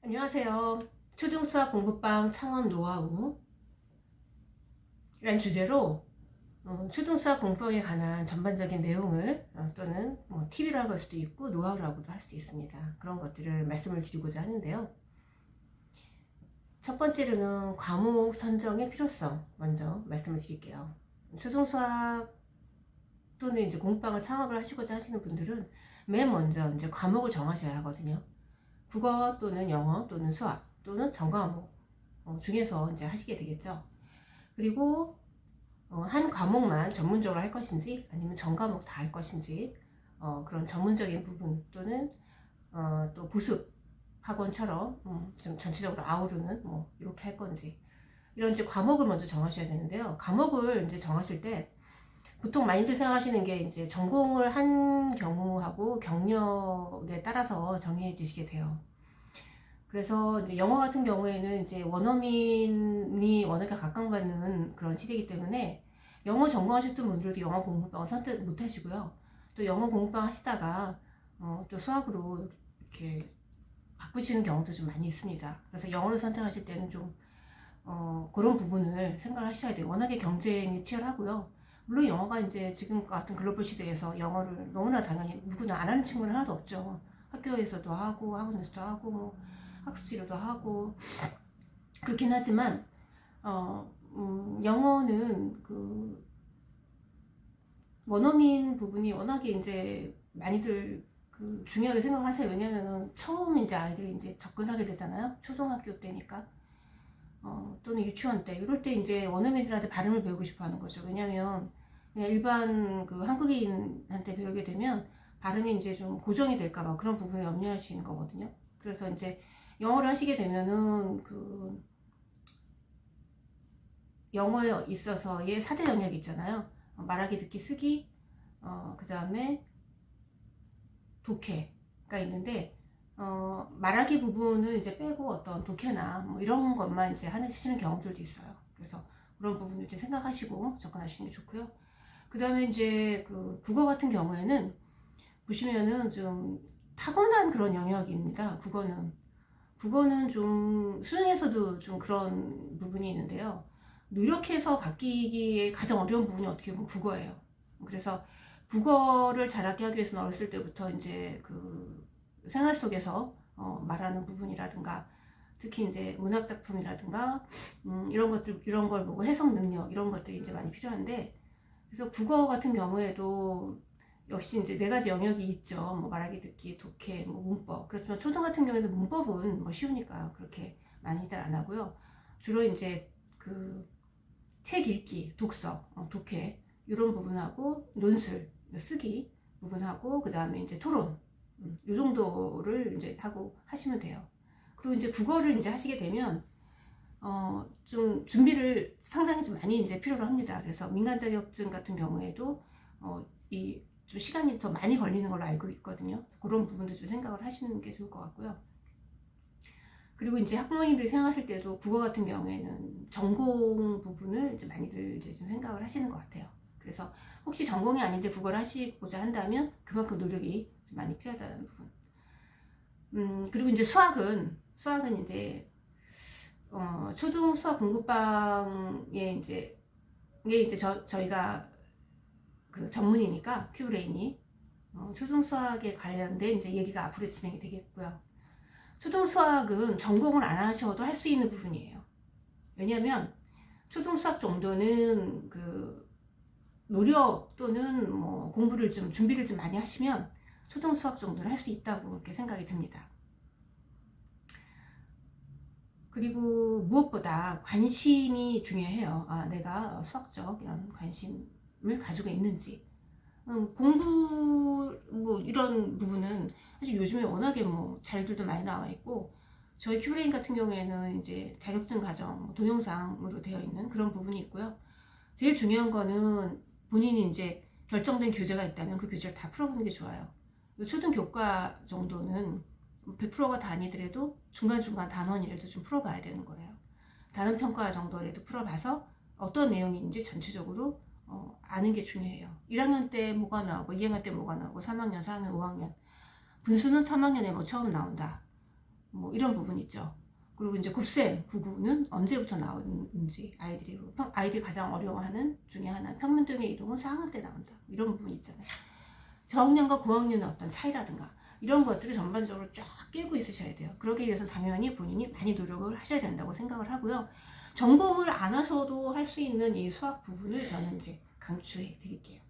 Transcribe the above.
안녕하세요. 초등수학 공부방 창업 노하우 라는 주제로 초등수학 공부방에 관한 전반적인 내용을 또는 뭐 팁이라고 할 수도 있고 노하우라고도 할 수도 있습니다. 그런 것들을 말씀을 드리고자 하는데요. 첫 번째로는 과목 선정의 필요성 먼저 말씀을 드릴게요. 초등수학 또는 이제 공부방을 창업을 하시고자 하시는 분들은 맨 먼저 이제 과목을 정하셔야 하거든요. 국어 또는 영어 또는 수학 또는 전과목 중에서 이제 하시게 되겠죠. 그리고 한 과목만 전문적으로 할 것인지 아니면 전 과목 다 할 것인지 그런 전문적인 부분 또는 또 보습 학원처럼 좀 전체적으로 아우르는 뭐 이렇게 할 건지 이런 이제 과목을 먼저 정하셔야 되는데요. 과목을 이제 정하실 때 보통 많이들 생각하시는 게 이제 전공을 한 경우하고 경력에 따라서 정해지시게 돼요. 그래서 이제 영어 같은 경우에는 이제 원어민이 워낙에 각광받는 그런 시대이기 때문에 영어 전공하셨던 분들도 영어 공부방을 선택 못 하시고요. 또 영어 공부방 하시다가 또 수학으로 이렇게 바꾸시는 경우도 좀 많이 있습니다. 그래서 영어를 선택하실 때는 좀 그런 부분을 생각하셔야 돼요. 워낙에 경쟁이 치열하고요. 물론 영어가 이제 지금 같은 글로벌 시대에서 영어를 너무나 당연히 누구나 안 하는 친구는 하나도 없죠. 학교에서도 하고 학원에서도 하고 뭐 학습 치료도 하고 그렇긴 하지만 영어는 그 원어민 부분이 워낙에 이제 많이들 그 중요하게 생각하세요. 왜냐면은 처음 이제 아이들이 이제 접근하게 되잖아요. 초등학교 때니까. 또는 유치원 때 이럴 때 이제 원어민들한테 발음을 배우고 싶어 하는 거죠. 왜냐면 그냥 일반 그 한국인한테 배우게 되면 발음이 이제 좀 고정이 될까봐 그런 부분을 염려하시는 거거든요. 그래서 이제 영어를 하시게 되면은 그 영어에 있어서의 4대 영역이 있잖아요. 말하기, 듣기, 쓰기, 그 다음에 독해가 있는데, 말하기 부분은 이제 빼고 어떤 독해나 뭐 이런 것만 이제 하시는 경우들도 있어요. 그래서 그런 부분을 이제 생각하시고 접근하시는 게 좋고요. 그 다음에 이제 그 국어 같은 경우에는 보시면은 좀 타고난 그런 영역입니다. 국어는 좀 수능에서도 좀 그런 부분이 있는데요. 노력해서 바뀌기에 가장 어려운 부분이 어떻게 보면 국어예요. 그래서 국어를 잘하게 하기 위해서는 어렸을 때부터 이제 그 생활 속에서 말하는 부분이라든가 특히 이제 문학 작품이라든가 이런 걸 보고 해석 능력 이런 것들이 이제 많이 필요한데 그래서 국어 같은 경우에도 역시 이제 네 가지 영역이 있죠. 뭐 말하기, 듣기, 독해, 뭐 문법. 그렇지만 초등 같은 경우에는 문법은 뭐 쉬우니까 그렇게 많이들 안 하고요. 주로 이제 그 책 읽기, 독서, 독해 이런 부분하고 논술, 쓰기 부분하고 그 다음에 이제 토론 이 정도를 이제 하고 하시면 돼요. 그리고 이제 국어를 이제 하시게 되면 좀 준비를 상당히 좀 많이 이제 필요로 합니다. 그래서 민간 자격증 같은 경우에도 이 좀 시간이 더 많이 걸리는 걸로 알고 있거든요. 그런 부분도 좀 생각을 하시는 게 좋을 것 같고요. 그리고 이제 학부모님들이 생각하실 때도 국어 같은 경우에는 전공 부분을 이제 많이들 이제 좀 생각을 하시는 것 같아요. 그래서 혹시 전공이 아닌데 국어를 하시고자 한다면 그만큼 노력이 좀 많이 필요하다는 부분. 그리고 이제 수학은 이제 초등 수학 공부방에 이제 이게 이제 저희가 그 전문이니까 큐브레인이 초등 수학에 관련된 이제 얘기가 앞으로 진행이 되겠고요. 초등 수학은 전공을 안 하셔도 할 수 있는 부분이에요. 왜냐하면 초등 수학 정도는 그 노력 또는 뭐 공부를 좀 준비를 좀 많이 하시면 초등 수학 정도는 할 수 있다고 그렇게 생각이 듭니다. 그리고 무엇보다 관심이 중요해요. 내가 수학적 이런 관심을 가지고 있는지. 공부 뭐 이런 부분은 사실 요즘에 워낙에 뭐 자료들도 많이 나와 있고 저희 큐브레인 같은 경우에는 이제 자격증 과정 뭐 동영상으로 되어 있는 그런 부분이 있고요. 제일 중요한 거는 본인이 이제 결정된 교재가 있다면 그 교재를 다 풀어보는 게 좋아요. 초등 교과 정도는 100%가 다 아니더라도 중간중간 단원이라도 좀 풀어봐야 되는 거예요. 단원 평가 정도라도 풀어봐서 어떤 내용인지 전체적으로 아는 게 중요해요. 1학년 때 뭐가 나오고 2학년 때 뭐가 나오고 3학년, 4학년, 5학년 분수는 3학년에 뭐 처음 나온다. 뭐 이런 부분 있죠. 그리고 이제 곱셈 99는 언제부터 나오는지 아이들이 가장 어려워하는 중에 하나 평면도형의 이동은 4학년 때 나온다. 이런 부분 있잖아요. 저학년과 고학년의 어떤 차이라든가 이런 것들을 전반적으로 쫙 깨고 있으셔야 돼요. 그러기 위해서 당연히 본인이 많이 노력을 하셔야 된다고 생각을 하고요. 전공을 안 하셔도 할 수 있는 이 수학 부분을 저는 이제 강추해 드릴게요.